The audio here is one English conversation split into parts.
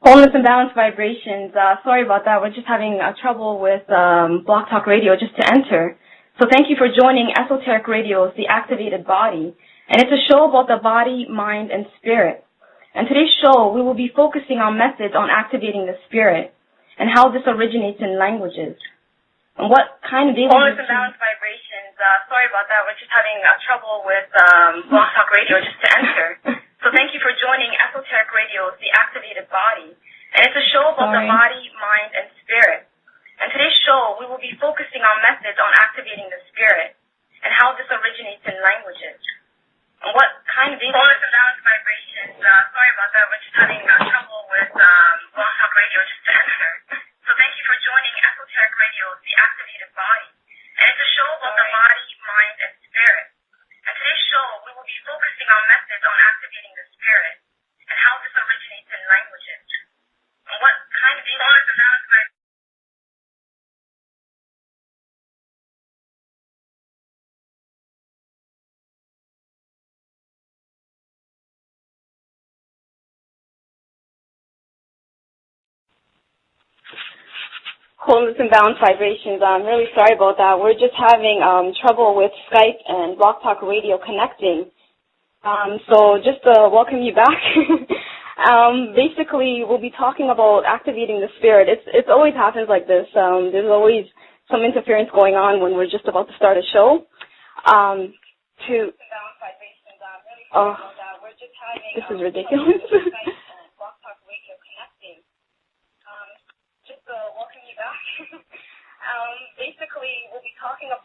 Wholeness and balance vibrations. Sorry about that. We're just having trouble with Block Talk Radio just to enter. So thank you for joining Esoteric Radio's The Activated Body. And it's a show about the body, mind, and spirit. And today's show, we will be focusing on methods on activating the spirit and how this originates in languages. And what kind of daily wholeness and balance vibrations. Sorry about that. We're just having trouble with Block Talk Radio just to enter. So thank you for joining Esoteric Radio's The Activated Body. And it's a show about the body, mind, and spirit. And today's show, we will be focusing on methods on activating the spirit and how this originates in languages. And what kind of wholeness and balance vibrations. Sorry about that. We're just having trouble with Block Talk Radio just to enter. So thank you for joining Esoteric Radio's The Activated Body. And it's a show about the body, mind, and spirit. And today's show, we will be focusing on methods on activating the spirit and how this originates in languages. And what kind of wholeness and balance vibrations. Wholeness and balance vibrations. I'm really sorry about that. We're just having trouble with Skype and Block Talk Radio connecting. So just to welcome you back. Basically, we'll be talking about activating the spirit. It always happens like this. There's always some interference going on when we're just about to start a show. This is ridiculous. Welcome you back. Basically, we'll be talking about.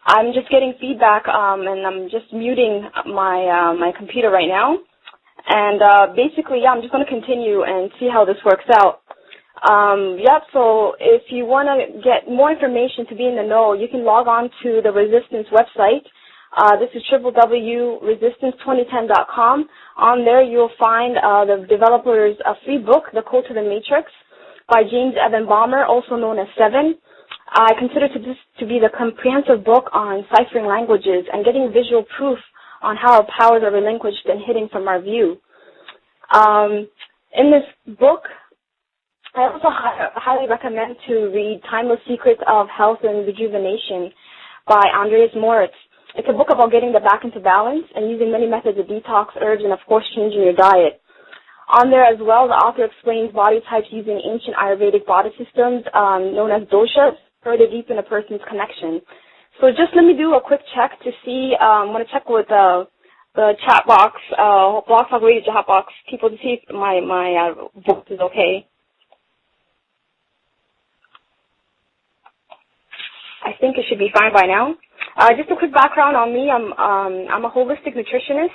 I'm just getting feedback, and I'm just muting my computer right now. And basically, I'm just going to continue and see how this works out. So if you want to get more information to be in the know, you can log on to the Resistance website. This is www.resistance2010.com. On there, you'll find the developer's free book, The Code to the Matrix, by James Evan Bomar, also known as Sevan. I consider this to be the comprehensive book on ciphering languages and getting visual proof on how our powers are relinquished and hidden from our view. In this book, I also highly recommend to read Timeless Secrets of Health and Rejuvenation by Andreas Moritz. It's a book about getting back into balance and using many methods of detox, herbs, and, of course, changing your diet. On there as well, the author explains body types using ancient Ayurvedic body systems known as doshas, further deepen a person's connection. So just let me do a quick check to see. I'm going to check with the chat box, Blog Talk Radio chat box, people to see if my voice is okay. I think it should be fine by now. Just a quick background on me. I'm a holistic nutritionist.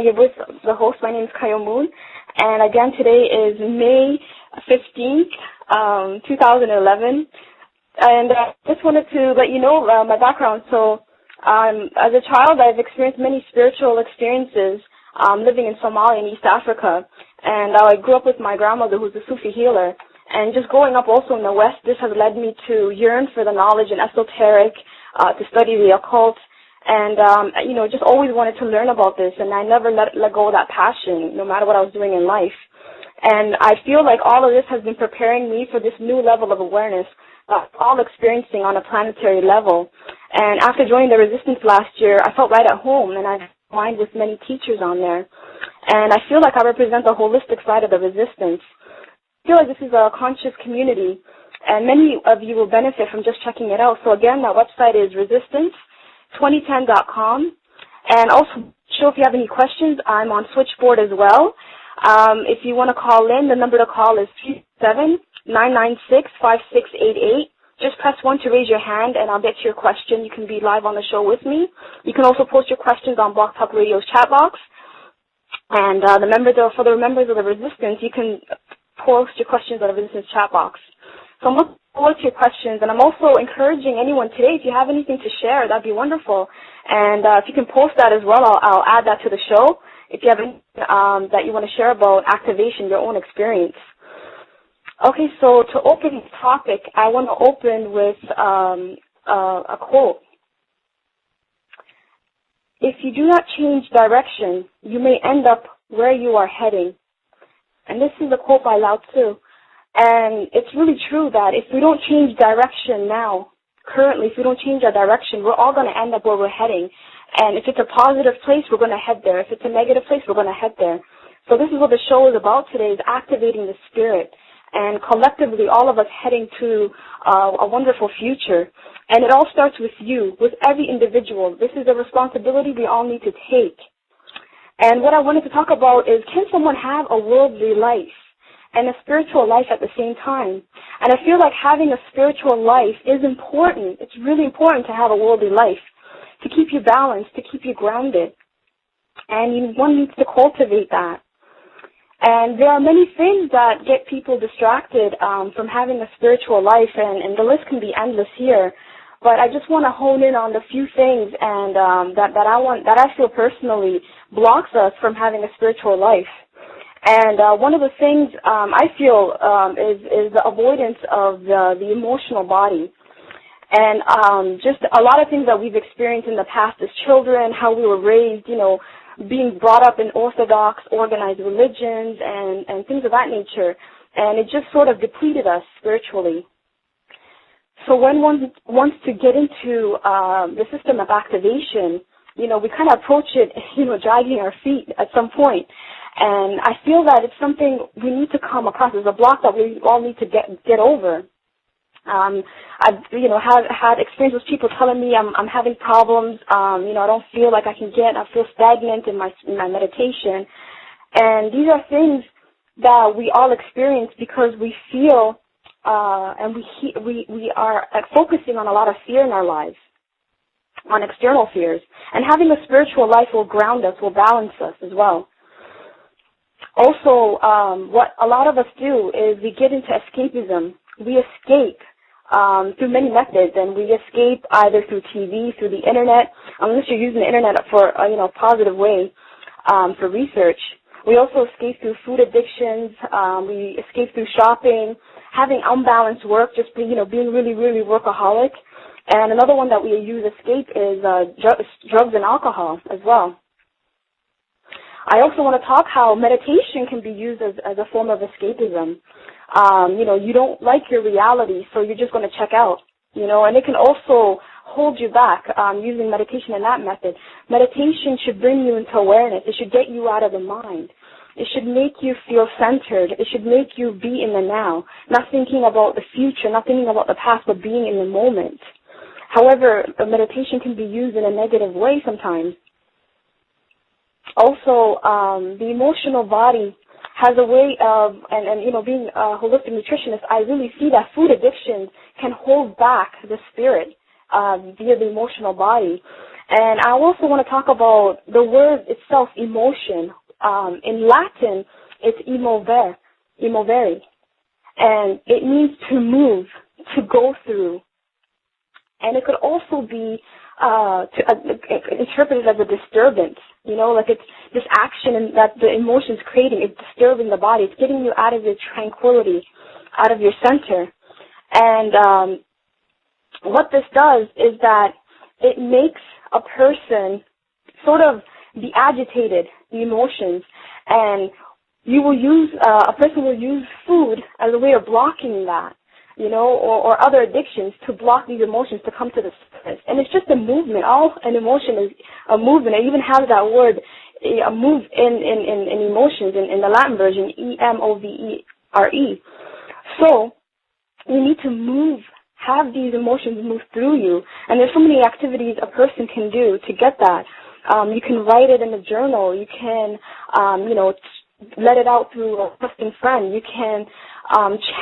You're with the host. My name is Kayo Moon. And again, today is May 15th, 2011. And I just wanted to let you know my background. So as a child, I've experienced many spiritual experiences living in Somalia and East Africa. And I grew up with my grandmother, who's a Sufi healer. And just growing up also in the West, this has led me to yearn for the knowledge in esoteric, to study the occult, and, just always wanted to learn about this, and I never let go of that passion, no matter what I was doing in life. And I feel like all of this has been preparing me for this new level of awareness, all experiencing on a planetary level. And after joining the Resistance last year, I felt right at home, and I've aligned with many teachers on there. And I feel like I represent the holistic side of the Resistance. I feel like this is a conscious community, and many of you will benefit from just checking it out. So again, that website is resistance2010.com. And also, if you have any questions, I'm on switchboard as well. If you want to call in, the number to call is 379965688. Just press 1 to raise your hand, and I'll get to your question. You can be live on the show with me. You can also post your questions on Blog Talk Radio's chat box. And for the members of the Resistance, you can post your questions on the Resistance chat box. So I'm looking forward to your questions, and I'm also encouraging anyone today, if you have anything to share, that'd be wonderful. And if you can post that as well, I'll add that to the show. If you have anything that you want to share about activation, your own experience. Okay, so to open the topic, I want to open with a quote. If you do not change direction, you may end up where you are heading. And this is a quote by Lao Tzu. And it's really true that if we don't change direction now, currently, if we don't change our direction, we're all going to end up where we're heading. And if it's a positive place, we're going to head there. If it's a negative place, we're going to head there. So this is what the show is about today, is activating the spirit. And collectively, all of us heading to a wonderful future. And it all starts with you, with every individual. This is a responsibility we all need to take. And what I wanted to talk about is, can someone have a worldly life and a spiritual life at the same time? And I feel like having a spiritual life is important. It's really important to have a worldly life, to keep you balanced, to keep you grounded. And one needs to cultivate that. And there are many things that get people distracted from having a spiritual life, and the list can be endless here. But I just want to hone in on the few things and that I feel personally blocks us from having a spiritual life. And one of the things I feel is the avoidance of the emotional body. And just a lot of things that we've experienced in the past as children, how we were raised, being brought up in orthodox, organized religions and things of that nature. And it just sort of depleted us spiritually. So when one wants to get into the system of activation, we kind of approach it, dragging our feet at some point. And I feel that it's something we need to come across as a block that we all need to get over. I've had experience with people telling me I'm having problems. I don't feel like I feel stagnant in my meditation. And these are things that we all experience because we feel and we are focusing on a lot of fear in our lives, on external fears. And having a spiritual life will ground us, will balance us as well. Also, what a lot of us do is we get into escapism. We escape through many methods, and we escape either through TV, through the internet, unless you're using the internet for a positive way for research. We also escape through food addictions. We escape through shopping, having unbalanced work, just being really, really workaholic. And another one that we use escape is drugs and alcohol as well. I also want to talk how meditation can be used as a form of escapism. You don't like your reality, so you're just going to check out, and it can also hold you back using meditation in that method. Meditation should bring you into awareness. It should get you out of the mind. It should make you feel centered. It should make you be in the now, not thinking about the future, not thinking about the past, but being in the moment. However, meditation can be used in a negative way sometimes. Also, the emotional body has a way of, being a holistic nutritionist, I really see that food addiction can hold back the spirit via the emotional body. And I also want to talk about the word itself, emotion. In Latin, it's emovere, and it means to move, to go through. And it could also be interpreted as a disturbance, like it's this action that the emotion's creating is disturbing the body. It's getting you out of your tranquility, out of your center. And what this does is that it makes a person sort of be agitated, the emotions, and a person will use food as a way of blocking that. Or other addictions to block these emotions to come to the surface. And it's just a movement. All an emotion is a movement. It even has that word, move in emotions in the Latin version, E-M-O-V-E-R-E. So you need to move, have these emotions move through you. And there's so many activities a person can do to get that. You can write it in a journal. You can, let it out through a trusting friend. You can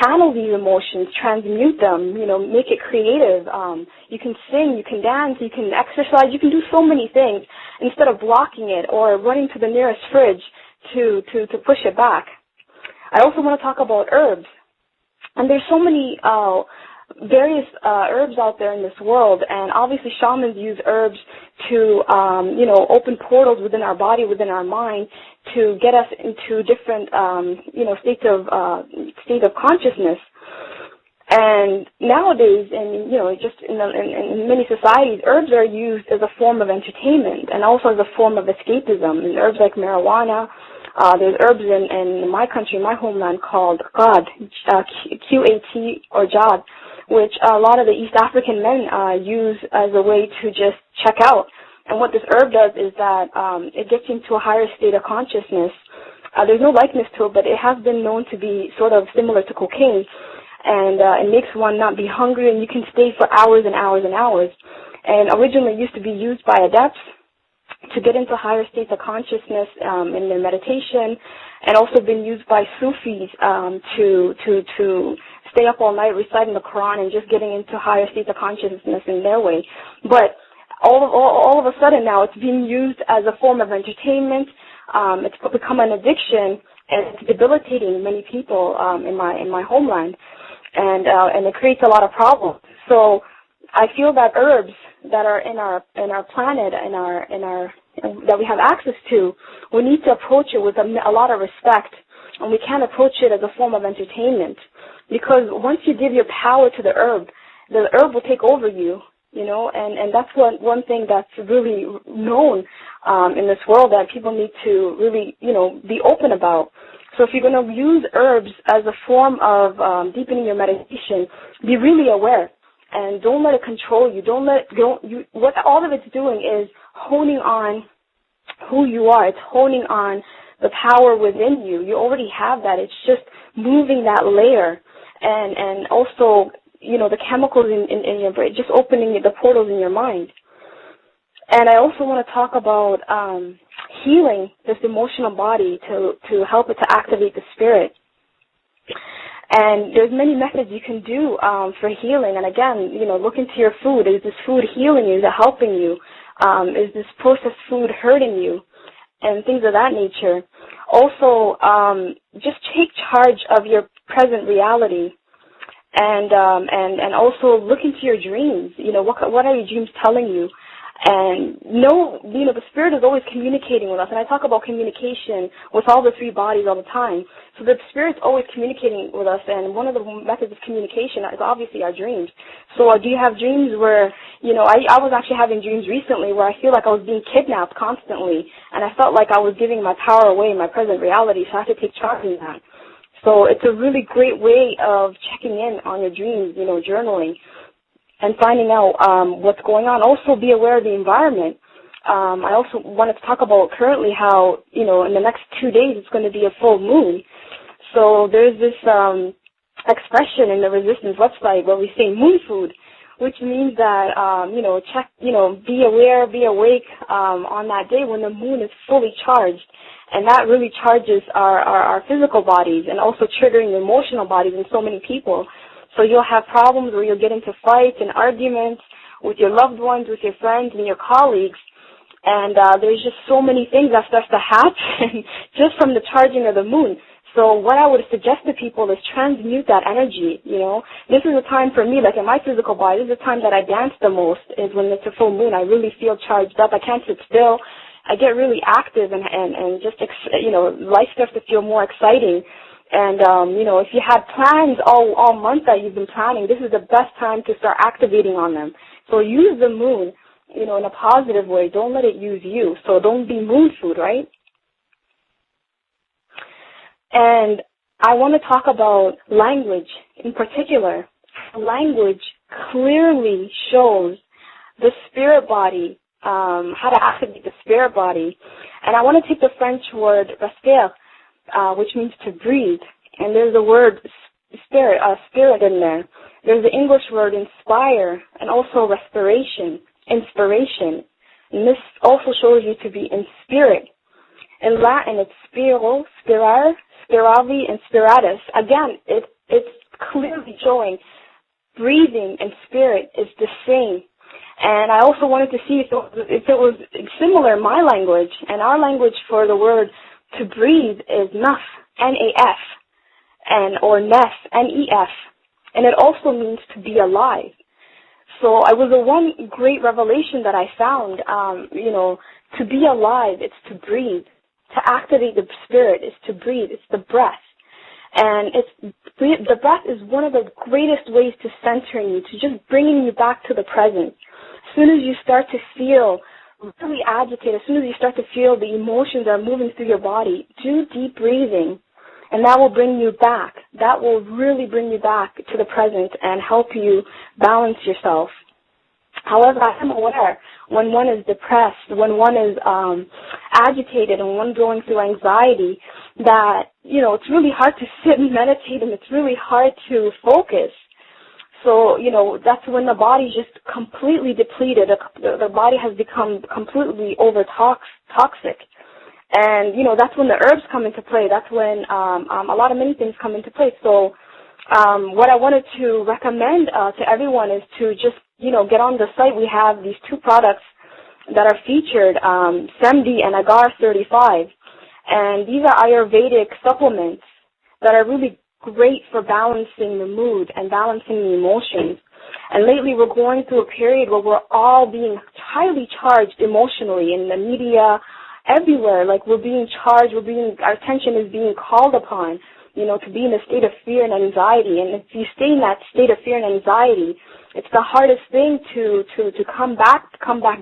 channel these emotions, transmute them, make it creative. You can sing, you can dance, you can exercise, you can do so many things instead of blocking it or running to the nearest fridge to push it back. I also want to talk about herbs. And there's so many various herbs out there in this world, and obviously shamans use herbs to, open portals within our body, within our mind, to get us into different, state of consciousness. And nowadays, just in many societies, herbs are used as a form of entertainment and also as a form of escapism. And herbs like marijuana, There's herbs in my country, my homeland, called Qad, Q-A-T, or Jad, which a lot of the East African men use as a way to just check out. And what this herb does is that it gets you into a higher state of consciousness. There's no likeness to it, but it has been known to be sort of similar to cocaine. And it makes one not be hungry, and you can stay for hours and hours and hours. And originally it used to be used by adepts to get into higher states of consciousness in their meditation, and also been used by Sufis to stay up all night reciting the Quran and just getting into higher states of consciousness in their way. But all of a sudden now it's being used as a form of entertainment. It's become an addiction, and it's debilitating many people in my homeland, and it creates a lot of problems. So I feel that herbs that are in our planet, that we have access to, we need to approach it with a lot of respect, and we can't approach it as a form of entertainment, because once you give your power to the herb will take over you, and that's one thing that's really known in this world that people need to really, be open about. So if you're going to use herbs as a form of deepening your meditation, be really aware. And don't let it control you. What all of it's doing is honing on who you are. It's honing on the power within you. You already have that. It's just moving that layer, and also, the chemicals in your brain, just opening the portals in your mind. And I also want to talk about healing this emotional body to help it to activate the spirit. And there's many methods you can do for healing. And again, look into your food. Is this food healing you? Is it helping you? Is this processed food hurting you? And things of that nature. Also, just take charge of your present reality. And also look into your dreams. What are your dreams telling you? And the spirit is always communicating with us. And I talk about communication with all the three bodies all the time. So the spirit's always communicating with us, and one of the methods of communication is obviously our dreams. So do you have dreams where, I was actually having dreams recently where I feel like I was being kidnapped constantly, and I felt like I was giving my power away in my present reality, so I have to take charge of that. So it's a really great way of checking in on your dreams, journaling, and finding out what's going on. Also be aware of the environment. I also wanted to talk about currently how, in the next 2 days it's going to be a full moon. So there's this expression in the Resistance website where we say moon food, which means that, check, be aware, be awake on that day when the moon is fully charged. And that really charges our physical bodies, and also triggering the emotional bodies in so many people. So you'll have problems where you'll get into fights and arguments with your loved ones, with your friends and your colleagues. And there's just so many things that starts to happen just from the charging of the moon. So what I would suggest to people is transmute that energy, This is a time for me, like in my physical body, this is the time that I dance the most, is when it's a full moon. I really feel charged up. I can't sit still. I get really active, and just, life starts to feel more exciting. And, if you had plans all month that you've been planning, this is the best time to start activating on them. So use the moon, in a positive way. Don't let it use you. So don't be moon food, right? And I want to talk about language in particular. Language clearly shows the spirit body, how to activate the spirit body. And I want to take the French word respirer, which means to breathe. And there's the word spirit in there. There's the English word inspire, and also inspiration. And this also shows you to be in spirit. In Latin, it's spiro, spirar, spiravi, and spiratus. Again, it's clearly showing breathing and spirit is the same. And I also wanted to see if it was similar in my language. And our language for the word to breathe is naf, N-A-F, or nef, N-E-F. And it also means to be alive. So it was one great revelation that I found, to be alive, it's to breathe. To activate the spirit is to breathe. It's the breath. And the breath is one of the greatest ways to centering you, to just bringing you back to the present. As soon as you start to feel really agitated, as soon as you start to feel the emotions are moving through your body, do deep breathing, and that will bring you back. That will really bring you back to the present and help you balance yourself. However, I am aware when one is depressed, when one is agitated, and one going through anxiety, that, it's really hard to sit and meditate, and it's really hard to focus. So, that's when the body's just completely depleted. The body has become completely toxic. And, that's when the herbs come into play. That's when a lot of many things come into play. So what I wanted to recommend to everyone is to just, get on the site. We have these two products that are featured, SEMD and Agar 35. And these are Ayurvedic supplements that are really great for balancing the mood and balancing the emotions. And lately we're going through a period where we're all being highly charged emotionally in the media, everywhere. Like we're being charged, our attention is being called upon, to be in a state of fear and anxiety. And if you stay in that state of fear and anxiety, it's the hardest thing to come back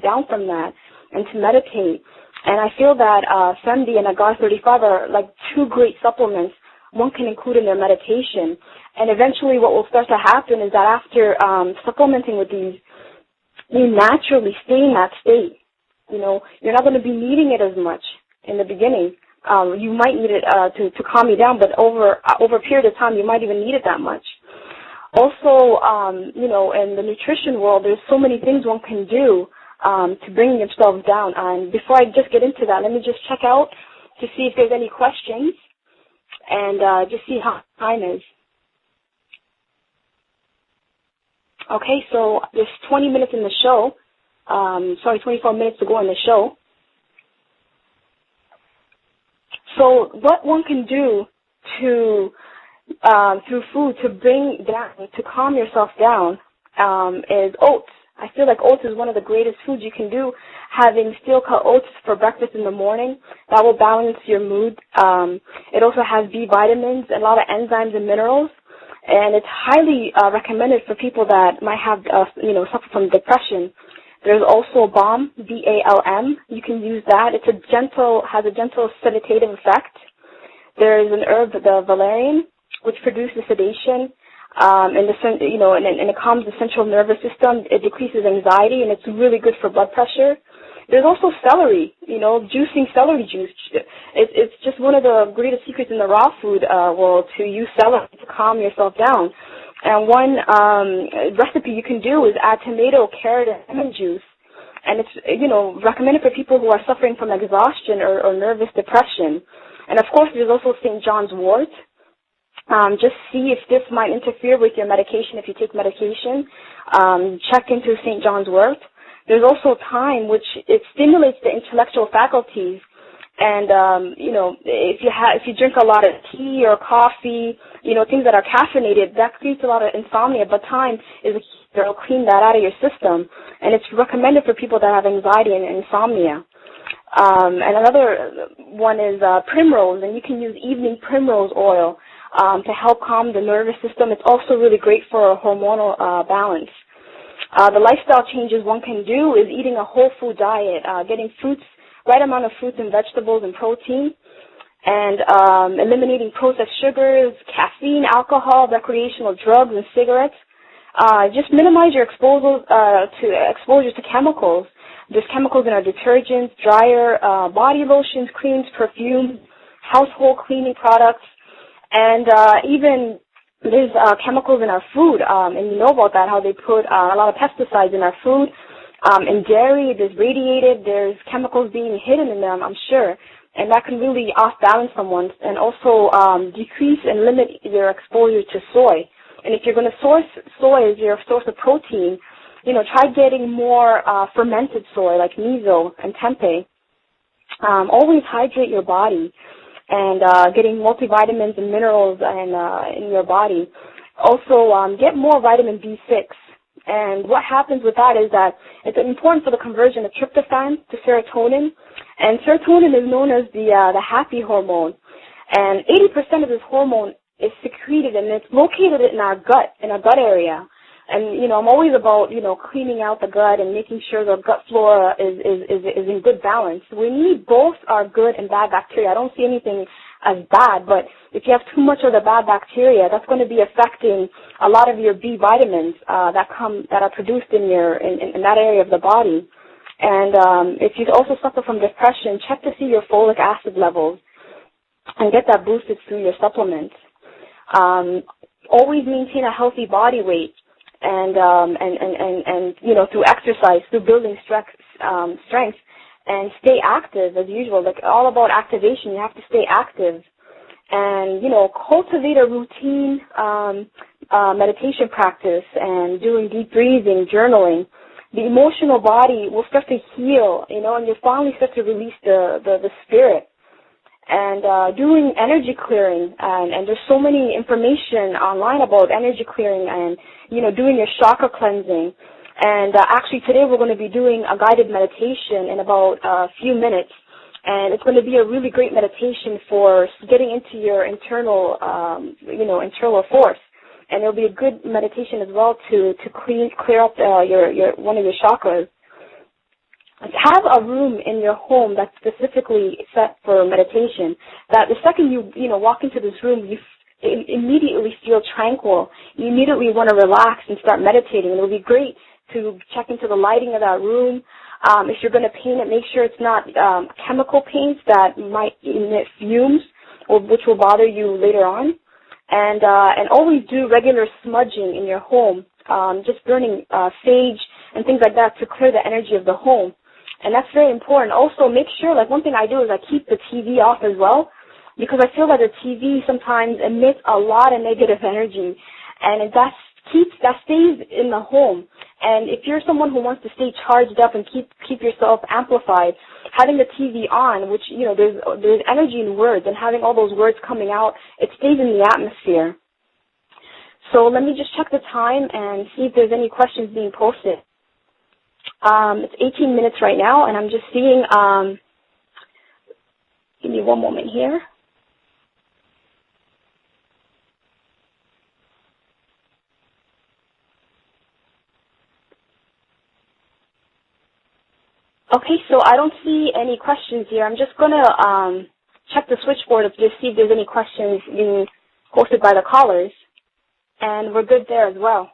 down from that and to meditate. And I feel that SEMD and Agar 35 are like two great supplements one can include in their meditation. And eventually what will start to happen is that after supplementing with these, you naturally stay in that state. You're not going to be needing it as much in the beginning. You might need it to calm you down, but over a period of time, you might even need it that much. Also, in the nutrition world, there's so many things one can do to bring themselves down. And before I just get into that, let me just check out to see if there's any questions and just see how time is. Okay, so there's 20 minutes in the show. 24 minutes to go in the show. So what one can do through food to bring down, to calm yourself down, is oats. I feel like oats is one of the greatest foods you can do. Having steel-cut oats for breakfast in the morning, that will balance your mood. It also has B vitamins, a lot of enzymes and minerals, and it's highly recommended for people that might have, suffer from depression. There's also BALM, B-A-L-M. You can use that. Has a gentle sedative effect. There's an herb, the valerian, which produces sedation, and it calms the central nervous system. It decreases anxiety, and it's really good for blood pressure. There's also celery, juicing celery juice. It's just one of the greatest secrets in the raw food world to use celery to calm yourself down. And one recipe you can do is add tomato, carrot, and lemon juice. And it's, recommended for people who are suffering from exhaustion or nervous depression. And, of course, there's also St. John's wort. Just see if this might interfere with your medication. If you take medication, check into St. John's wort. There's also thyme, which it stimulates the intellectual faculties. And, if you drink a lot of tea or coffee, things that are caffeinated, that creates a lot of insomnia. But thyme will clean that out of your system. And it's recommended for people that have anxiety and insomnia. And another one is primrose, and you can use evening primrose oil to help calm the nervous system. It's also really great for a hormonal balance. The lifestyle changes one can do is eating a whole food diet, getting right amount of fruits and vegetables and protein, and eliminating processed sugars, caffeine, alcohol, recreational drugs, and cigarettes. Just minimize your exposure to chemicals. There's chemicals in our detergents, dryer, body lotions, creams, perfumes, household cleaning products, and even there's chemicals in our food, and you know about that, how they put a lot of pesticides in our food. In dairy, there's radiated, there's chemicals being hidden in them, I'm sure, and that can really off-balance someone, and also decrease and limit your exposure to soy. And if you're going to source soy as your source of protein, try getting more fermented soy like miso and tempeh. Always hydrate your body and getting multivitamins and minerals in your body. Also, get more vitamin B6. And what happens with that is that it's important for the conversion of tryptophan to serotonin. And serotonin is known as the happy hormone. And 80% of this hormone is secreted, and it's located in our gut area. And, I'm always about, cleaning out the gut and making sure the gut flora is in good balance. We need both our good and bad bacteria. I don't see anything as bad, but if you have too much of the bad bacteria, that's going to be affecting a lot of your B vitamins that are produced in that area of the body. And if you also suffer from depression, check to see your folic acid levels and get that boosted through your supplements. Always maintain a healthy body weight, and through exercise, through building strength, and stay active as usual. Like, all about activation. You have to stay active, and cultivate a routine meditation practice and doing deep breathing, journaling. The emotional body will start to heal, and you'll finally start to release the spirit. And doing energy clearing, and there's so many information online about energy clearing, and doing your chakra cleansing. And actually today we're going to be doing a guided meditation in about a few minutes, and it's going to be a really great meditation for getting into your internal force. And it'll be a good meditation as well to clear up your one of your chakras. Have a room in your home that's specifically set for meditation. That the second you walk into this room, you immediately feel tranquil. You immediately want to relax and start meditating. And it'll be great to check into the lighting of that room. If you're going to paint it, make sure it's not chemical paints that might emit fumes, which will bother you later on. And always do regular smudging in your home, just burning sage and things like that to clear the energy of the home. And that's very important. Also, make sure, like, one thing I do is I keep the TV off as well, because I feel that the TV sometimes emits a lot of negative energy, and that stays in the home. And if you're someone who wants to stay charged up and keep yourself amplified, having the TV on, which, there's energy in words, and having all those words coming out, it stays in the atmosphere. So let me just check the time and see if there's any questions being posted. It's 18 minutes right now, and I'm just seeing, give me one moment here. Okay, so I don't see any questions here. I'm just going to check the switchboard to just see if there's any questions being posted by the callers, and we're good there as well.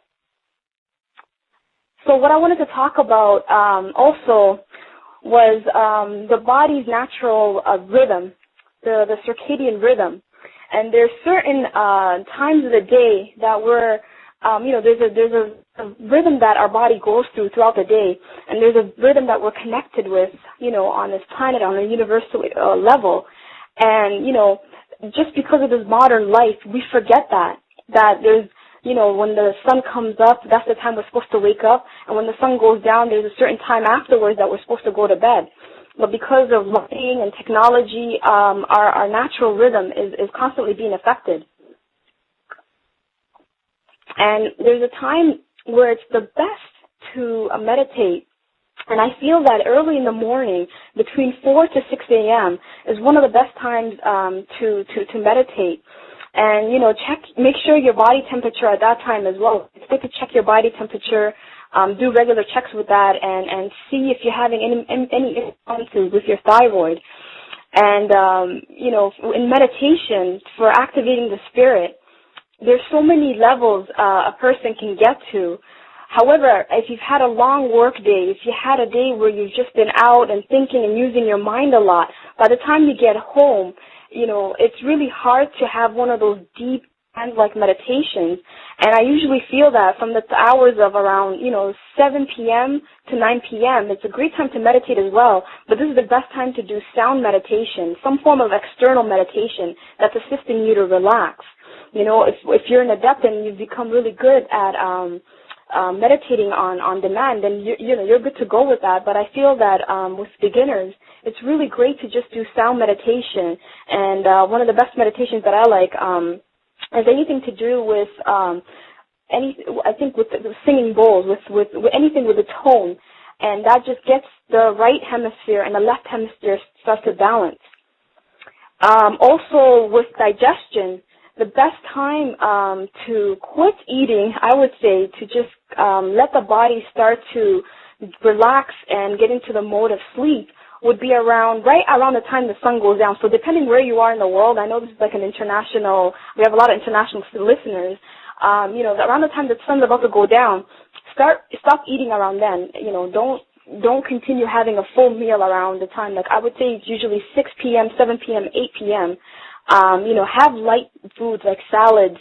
So what I wanted to talk about also was the body's natural rhythm, the circadian rhythm. And there's certain times of the day that we're, there's a rhythm that our body goes throughout the day, and there's a rhythm that we're connected with, on this planet on a universal level. And, just because of this modern life, we forget that there's, when the sun comes up, that's the time we're supposed to wake up. And when the sun goes down, there's a certain time afterwards that we're supposed to go to bed. But because of lighting and technology, our natural rhythm is constantly being affected. And there's a time where it's the best to meditate. And I feel that early in the morning, between 4 to 6 a.m., is one of the best times to meditate. And, make sure your body temperature at that time as well. It's good to check your body temperature, do regular checks with that, and see if you're having any imbalances with your thyroid. And, in meditation, for activating the spirit, there's so many levels a person can get to. However, if you've had a long work day, if you had a day where you've just been out and thinking and using your mind a lot, by the time you get home, it's really hard to have one of those deep like meditations. And I usually feel that from the hours of around, 7 p.m. to 9 p.m., it's a great time to meditate as well. But this is the best time to do sound meditation, some form of external meditation that's assisting you to relax. If you're an adept and you've become really good at meditating on demand, then you're good to go with that. But I feel that with beginners, it's really great to just do sound meditation. And one of the best meditations that I like has anything to do with I think with the singing bowls, with anything with a tone, and that just gets the right hemisphere and the left hemisphere starts to balance. Also with digestion, the best time to quit eating, I would say, to just let the body start to relax and get into the mode of sleep would be right around the time the sun goes down. So depending where you are in the world, I know this is like an international, we have a lot of international listeners, around the time the sun's about to go down, stop eating around then. Don't continue having a full meal around the time. Like I would say it's usually 6 p.m., 7 p.m., 8 p.m. Have light foods like salads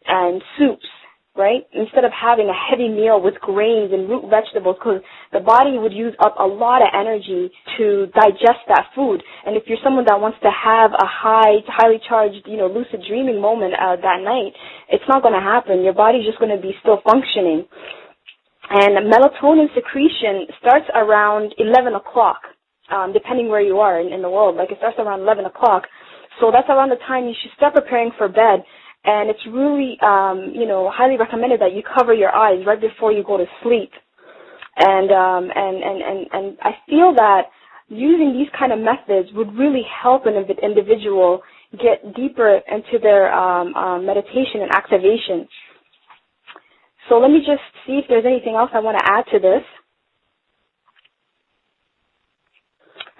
and soups, right? Instead of having a heavy meal with grains and root vegetables, because the body would use up a lot of energy to digest that food. And if you're someone that wants to have a highly charged, lucid dreaming moment that night, it's not going to happen. Your body's just going to be still functioning. And melatonin secretion starts around 11 o'clock, depending where you are in the world. Like it starts around 11 o'clock. So that's around the time you should start preparing for bed. And it's really, highly recommended that you cover your eyes right before you go to sleep. And I feel that using these kind of methods would really help an individual get deeper into their meditation and activation. So let me just see if there's anything else I want to add to this.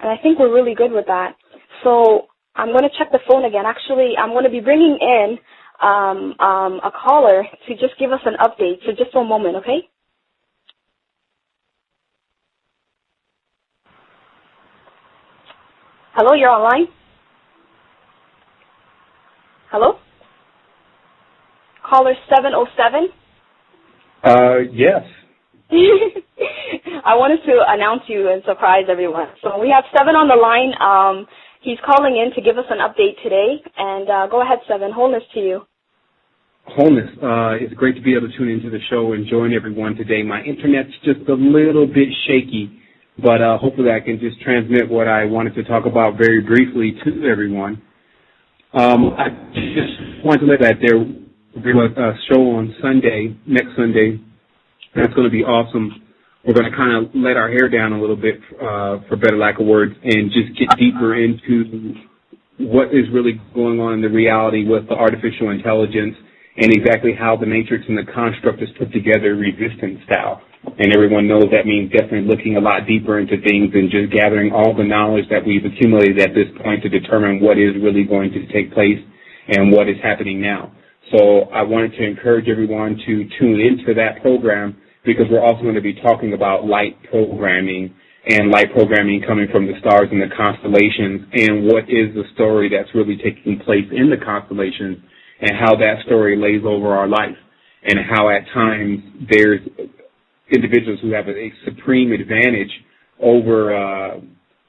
And I think we're really good with that. So I'm going to check the phone again. Actually, I'm going to be bringing in a caller to just give us an update. So just one moment, okay? Hello, you're online? Hello? Caller 707? Yes. I wanted to announce you and surprise everyone. So we have Sevan on the line. He's calling in to give us an update today. And go ahead, Sevan. Wholeness to you. Wholeness. It's great to be able to tune into the show and join everyone today. My internet's just a little bit shaky, but hopefully I can just transmit what I wanted to talk about very briefly to everyone. I just wanted to let that there will be a show on Sunday, next Sunday. That's going to be awesome. We're going to kind of let our hair down a little bit, for better lack of words, and just get deeper into what is really going on in the reality with the artificial intelligence and exactly how the matrix and the construct is put together resistance style. And everyone knows that means definitely looking a lot deeper into things and just gathering all the knowledge that we've accumulated at this point to determine what is really going to take place and what is happening now. So I wanted to encourage everyone to tune into that program, because we're also going to be talking about light programming and light programming coming from the stars and the constellations, and what is the story that's really taking place in the constellations and how that story lays over our life, and how at times there's individuals who have a supreme advantage over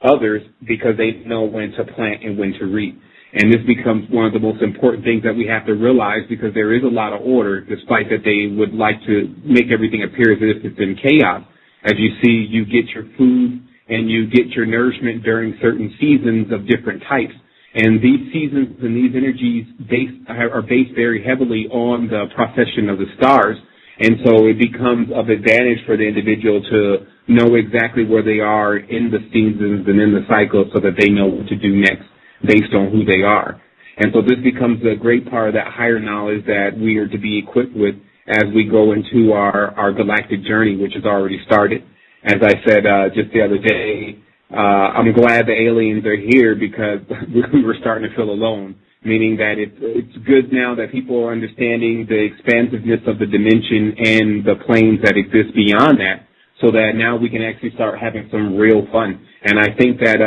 others because they know when to plant and when to reap. And this becomes one of the most important things that we have to realize, because there is a lot of order, despite that they would like to make everything appear as if it's in chaos. As you see, you get your food and you get your nourishment during certain seasons of different types. And these seasons and these energies are based very heavily on the procession of the stars. And so it becomes of advantage for the individual to know exactly where they are in the seasons and in the cycle, so that they know what to do next based on who they are. And so this becomes a great part of that higher knowledge that we are to be equipped with as we go into our galactic journey, which has already started. As I said just the other day, I'm glad the aliens are here, because we were starting to feel alone, meaning that it's good now that people are understanding the expansiveness of the dimension and the planes that exist beyond that, so that now we can actually start having some real fun. And I think that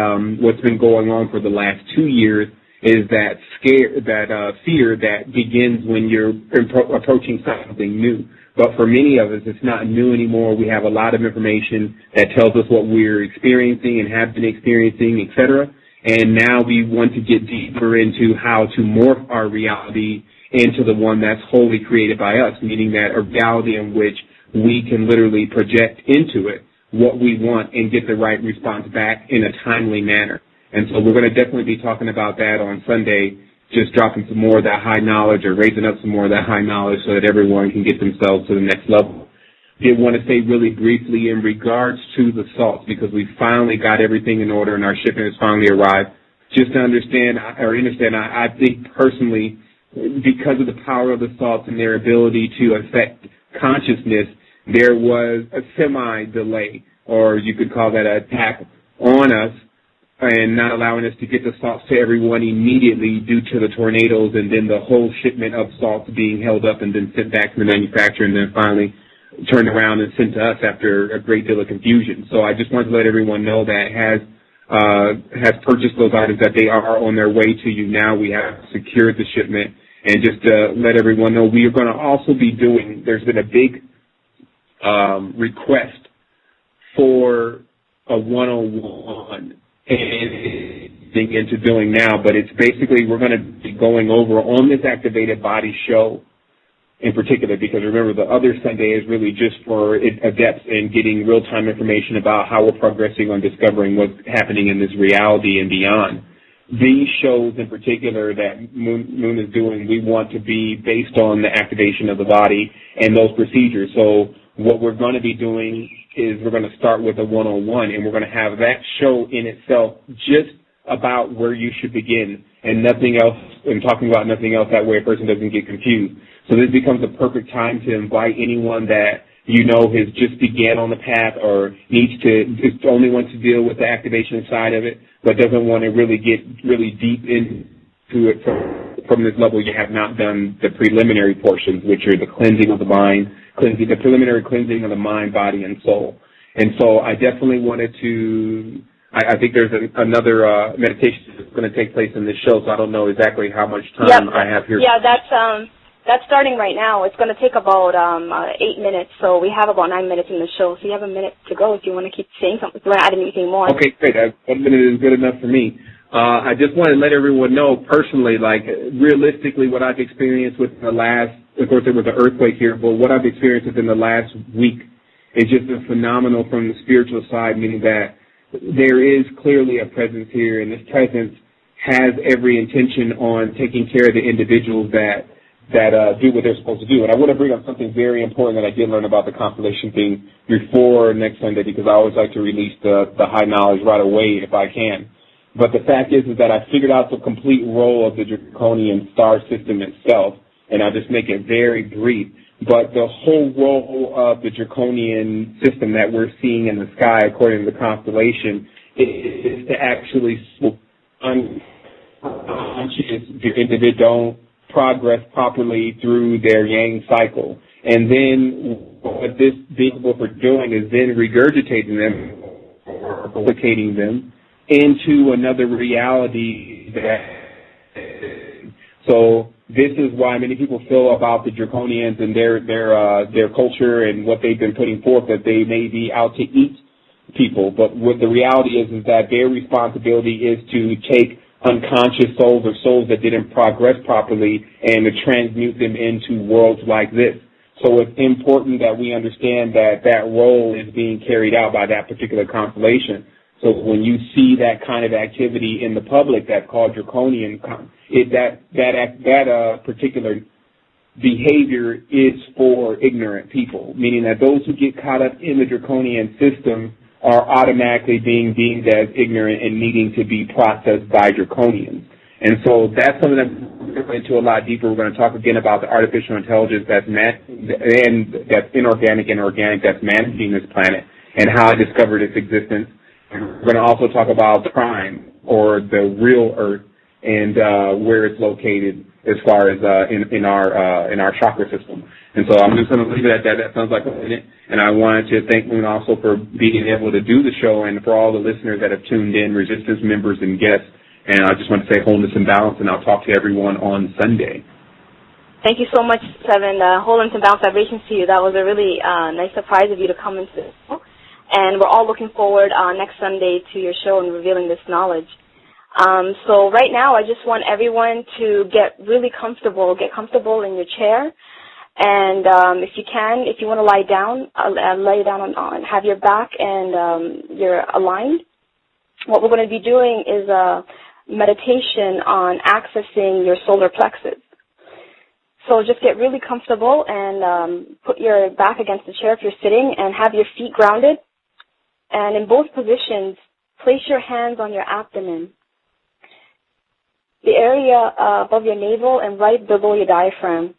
what's been going on for the last 2 years is that fear that begins when you're approaching something new. But for many of us, it's not new anymore. We have a lot of information that tells us what we're experiencing and have been experiencing, etc. And now we want to get deeper into how to morph our reality into the one that's wholly created by us, meaning that a reality in which we can literally project into it what we want and get the right response back in a timely manner. And so we're going to definitely be talking about that on Sunday, just dropping some more of that high knowledge, or raising up some more of that high knowledge, so that everyone can get themselves to the next level. Did want to say really briefly in regards to the salts, because we finally got everything in order and our shipment has finally arrived. Just to understand, I think personally because of the power of the salts and their ability to affect consciousness, there was a semi-delay, or you could call that an attack on us, and not allowing us to get the salts to everyone immediately due to the tornadoes, and then the whole shipment of salts being held up and then sent back to the manufacturer, and then finally turned around and sent to us after a great deal of confusion. So I just wanted to let everyone know that has purchased those items, that they are on their way to you now. We have secured the shipment. And just to let everyone know, we are going to also be doing, there's been a big request for a 101 into doing now, but it's basically we're going to be going over on this Activated Body show in particular, because remember the other Sunday is really just for adepts and getting real-time information about how we're progressing on discovering what's happening in this reality and beyond. These shows in particular that Moon is doing, we want to be based on the activation of the body and those procedures. So what we're going to be doing is we're going to start with a 101, and we're going to have that show in itself just about where you should begin and nothing else, and talking about nothing else. That way a person doesn't get confused. So this becomes a perfect time to invite anyone that you know has just began on the path or just only wants to deal with the activation side of it, but doesn't want to really get really deep into it from this level. You have not done the preliminary portions, which are the cleansing of the mind, the preliminary cleansing of the mind, body, and soul. And so I definitely wanted to, I think there's another meditation that's going to take place in this show, so I don't know exactly how much time I have here. Yeah, that's starting right now. It's going to take about 8 minutes, so we have about 9 minutes in the show. So you have a minute to go if you want to keep saying something, if you want to add anything more. Okay, great. 1 minute is good enough for me. I just want to let everyone know personally, like realistically, what I've experienced with the last, of course there was an earthquake here, but what I've experienced within the last week is just a phenomenal from the spiritual side, meaning that there is clearly a presence here, and this presence has every intention on taking care of the individuals that do what they're supposed to do. And I want to bring up something very important that I did learn about the constellation thing before next Sunday, because I always like to release the high knowledge right away if I can. But the fact is that I figured out the complete role of the Draconian star system itself, and I'll just make it very brief. But the whole role of the Draconian system that we're seeing in the sky, according to the constellation, is to actually unconscious the individual don't progress properly through their yang cycle. And then what this being able for doing is then regurgitating them, or replicating them into another reality. So this is why many people feel about the Draconians and their culture and what they've been putting forth, that they may be out to eat people. But what the reality is that their responsibility is to take unconscious souls or souls that didn't progress properly and to transmute them into worlds like this. So it's important that we understand that that role is being carried out by that particular constellation. So when you see that kind of activity in the public that's called Draconian, that particular behavior is for ignorant people, meaning that those who get caught up in the Draconian system are automatically being deemed as ignorant and needing to be processed by Draconians. And so that's something that we're going to go into a lot deeper. We're going to talk again about the artificial intelligence that's inorganic and organic that's managing this planet and how it discovered its existence. We're going to also talk about crime, or the real Earth, and where it's located as far as in our chakra system. And so I'm just going to leave it at that. That sounds like a minute. And I wanted to thank Moon also for being able to do the show, and for all the listeners that have tuned in, Resistance members and guests. And I just want to say wholeness and balance, and I'll talk to everyone on Sunday. Thank you so much, Sevan. Wholeness and balance vibrations to you. That was a really nice surprise of you to come into the show. And we're all looking forward next Sunday to your show and revealing this knowledge. So right now, I just want everyone to get really comfortable. Get comfortable in your chair. And if you want to lie down, lay down on have your back and you're aligned. What we're going to be doing is a meditation on accessing your solar plexus. So just get really comfortable and put your back against the chair if you're sitting, and have your feet grounded. And in both positions, place your hands on your abdomen. the area above your navel and right below your diaphragm.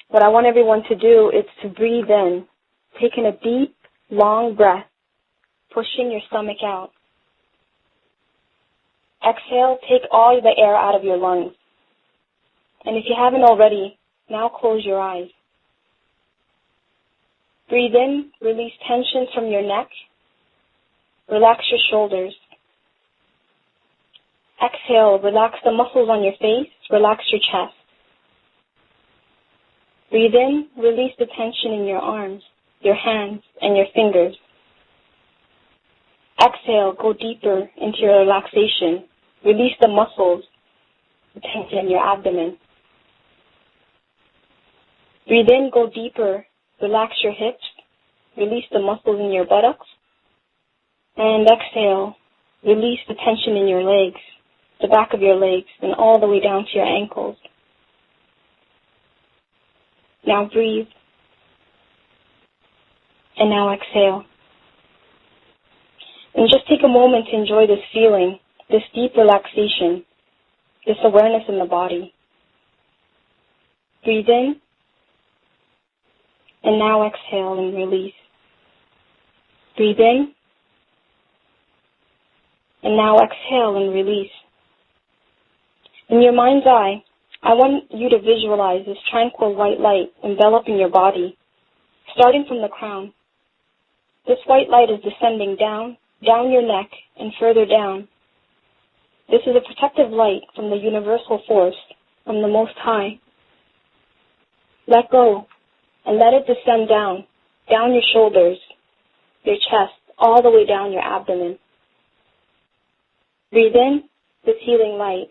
What I want everyone to do is to breathe in, taking a deep, long breath, pushing your stomach out. Exhale, take all the air out of your lungs. And if you haven't already, now close your eyes. Breathe in, release tensions from your neck. Relax your shoulders. Exhale, relax the muscles on your face, relax your chest. Breathe in, release the tension in your arms, your hands, and your fingers. Exhale, go deeper into your relaxation. Release the muscles, the tension in your abdomen. Breathe in, go deeper, relax your hips, release the muscles in your buttocks. And exhale, release the tension in your legs, the back of your legs, and all the way down to your ankles. Now breathe. And now exhale. And just take a moment to enjoy this feeling, this deep relaxation, this awareness in the body. Breathe in. And now exhale and release. Breathe in. And now exhale and release. In your mind's eye, I want you to visualize this tranquil white light enveloping your body, starting from the crown. This white light is descending down your neck, and further down. This is a protective light from the universal force, from the Most High. Let go, and let it descend down your shoulders, your chest, all the way down your abdomen. Breathe in this healing light.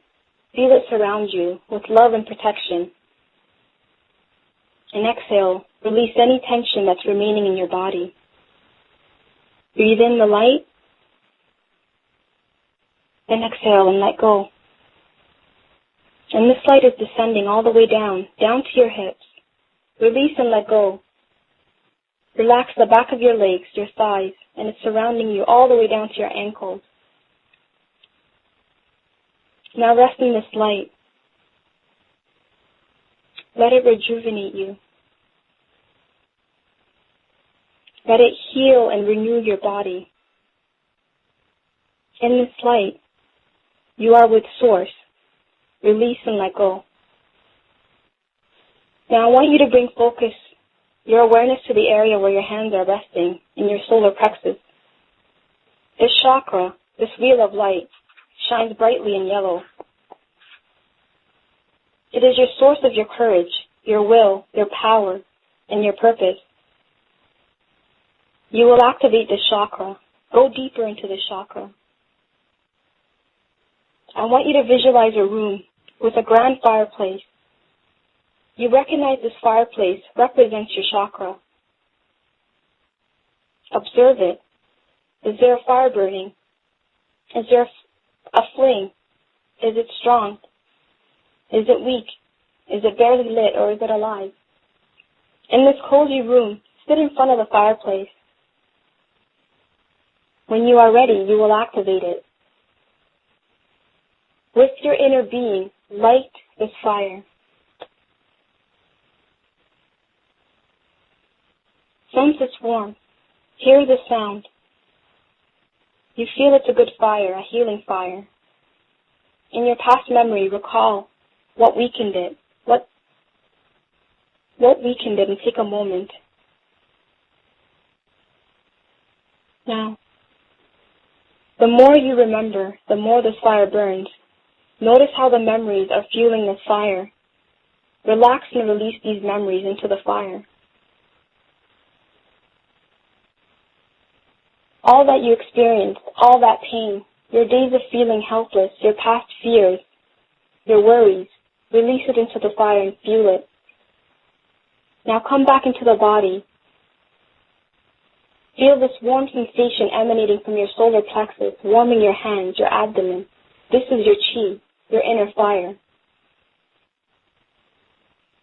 Feel it surround you with love and protection. And exhale, release any tension that's remaining in your body. Breathe in the light, and exhale and let go. And this light is descending all the way down to your hips. Release and let go. Relax the back of your legs, your thighs, and it's surrounding you all the way down to your ankles. Now rest in this light. Let it rejuvenate you. Let it heal and renew your body. In this light, you are with Source. Release and let go. Now I want you to bring focus, your awareness to the area where your hands are resting, in your solar plexus. This chakra, this wheel of light, shines brightly in yellow. It is your source of your courage, your will, your power, and your purpose. You will activate this chakra. Go deeper into this chakra. I want you to visualize a room with a grand fireplace. You recognize this fireplace represents your chakra. Observe it. Is there a fire burning? Is there a flame? Is it strong? Is it weak? Is it barely lit, or is it alive? In this cozy room, sit in front of the fireplace. When you are ready, you will activate it. With your inner being, light this fire. Sense its warmth. Hear the sound. You feel it's a good fire, a healing fire. In your past memory, recall what weakened it. What weakened it, and take a moment. Now, the more you remember, the more this fire burns. Notice how the memories are fueling this fire. Relax and release these memories into the fire. All that you experienced, all that pain, your days of feeling helpless, your past fears, your worries, release it into the fire and fuel it. Now come back into the body. Feel this warm sensation emanating from your solar plexus, warming your hands, your abdomen. This is your chi, your inner fire.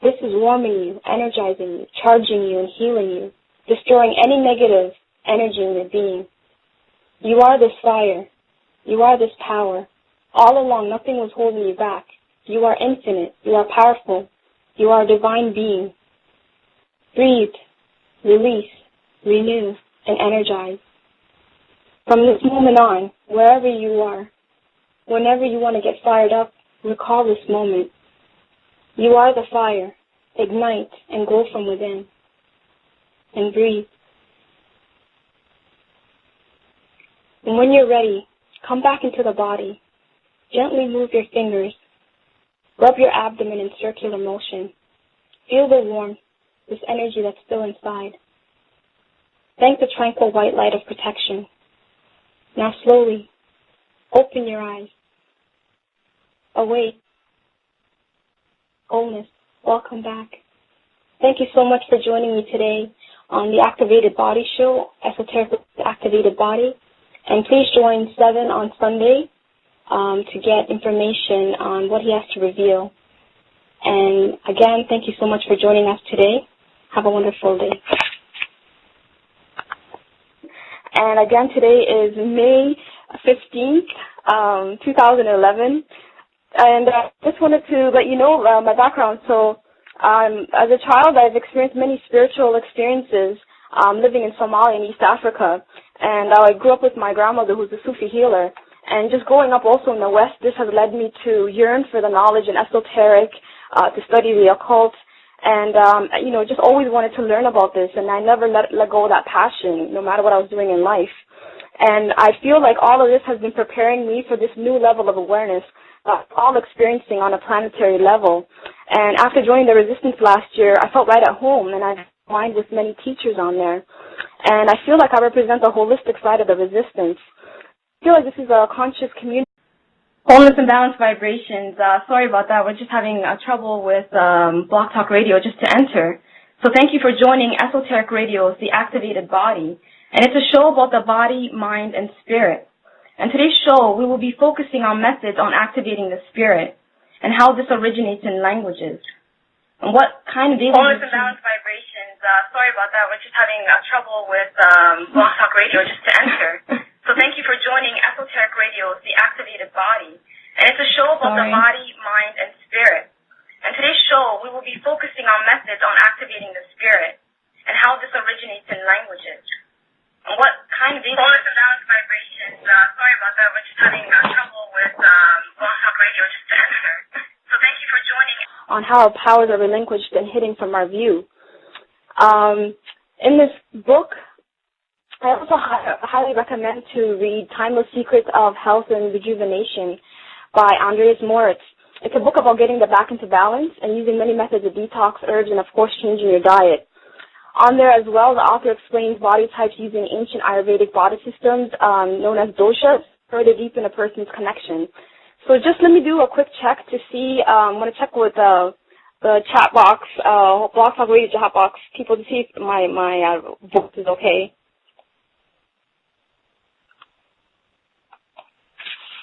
This is warming you, energizing you, charging you, and healing you, destroying any negative energy in your being. You are this fire. You are this power. All along, nothing was holding you back. You are infinite. You are powerful. You are a divine being. Breathe, release, renew, and energize. From this moment on, wherever you are, whenever you want to get fired up, recall this moment. You are the fire. Ignite and glow from within. And breathe. And when you're ready, come back into the body. Gently move your fingers. Rub your abdomen in circular motion. Feel the warmth, this energy that's still inside. Thank the tranquil white light of protection. Now slowly, open your eyes. Awake. Wholeness, welcome back. Thank you so much for joining me today on the Activated Body Show, Esoteric Activated Body. And please join Sevan on Sunday to get information on what he has to reveal. And again, thank you so much for joining us today. Have a wonderful day. And again, today is May 15th, 2011. And I just wanted to let you know my background. So as a child, I've experienced many spiritual experiences living in Somalia in East Africa. And I grew up with my grandmother, who's a Sufi healer. And just growing up also in the West, this has led me to yearn for the knowledge in esoteric, to study the occult. And, just always wanted to learn about this. And I never let go of that passion, no matter what I was doing in life. And I feel like all of this has been preparing me for this new level of awareness, all experiencing on a planetary level. And after joining the Resistance last year, I felt right at home, and I've aligned with many teachers on there. And I feel like I represent the holistic side of the Resistance. I feel like this is a conscious community. Wholeness and balanced vibrations. Sorry about that. We're just having trouble with Blog Talk Radio just to enter. So thank you for joining Esoteric Radio, the Activated Body. And it's a show about the body, mind, and spirit. And today's show, we will be focusing on methods on activating the spirit and how this originates in languages. And what kind of wholeness and balanced vibrations. Sorry about that. We're just having trouble with Blog Talk Radio just to enter. So thank you for joining Esoteric Radio, the Activated Body. And it's a show about the body, mind, and spirit. And today's show, we will be focusing on methods on activating the spirit and how this originates in languages. And what kind of wholeness and balanced vibrations. Sorry about that. We're just having trouble with Blog Talk Radio just to enter. So thank you for joining. On how our powers are relinquished and hidden from our view. In this book, I also highly recommend to read Timeless Secrets of Health and Rejuvenation by Andreas Moritz. It's a book about getting back into balance and using many methods of detox, herbs, and, of course, changing your diet. On there as well, the author explains body types using ancient Ayurvedic body systems known as doshas, further deepen a person's connection. So just let me do a quick check to see, I'm going to check with the chat box, Blog Talk Radio chat box, people to see if my voice is okay.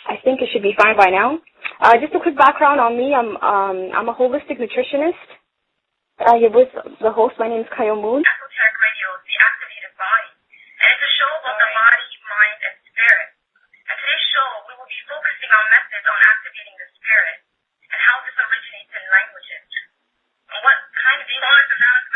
I think it should be fine by now. Just a quick background on me. I'm a holistic nutritionist. You're with the host. My name is Kayo Moon. Esoteric Radio, the Activated Body. And it's a show about the body, mind, and spirit. And today's show, we will be focusing on methods on activating the spirit and how this originates in languages. And what kind of wholeness and balanced.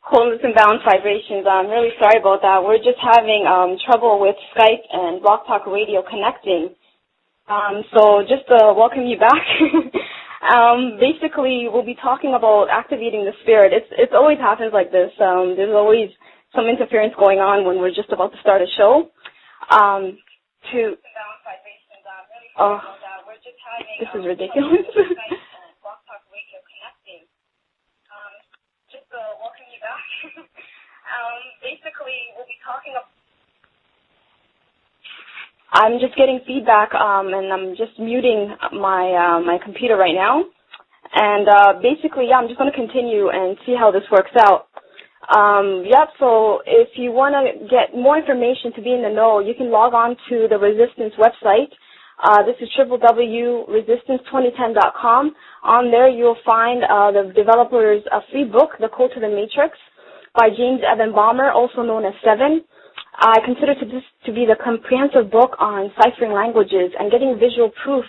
Wholeness and balanced vibrations. I'm really sorry about that. We're just having trouble with Skype and Blog Talk Radio connecting. So just to welcome you back. Basically, we'll be talking about activating the spirit. It always happens like this. There's always some interference going on when we're just about to start a show. This is ridiculous. Welcome you back. Basically, we'll be talking about. I'm just getting feedback, and I'm just muting my computer right now. And basically, I'm just going to continue and see how this works out. So if you want to get more information to be in the know, you can log on to the Resistance website, This is www.resistance2010.com. On there, you'll find the developer's free book, The Code to the Matrix, by James Evan Bomar, also known as Sevan. I consider this to be the comprehensive book on ciphering languages and getting visual proof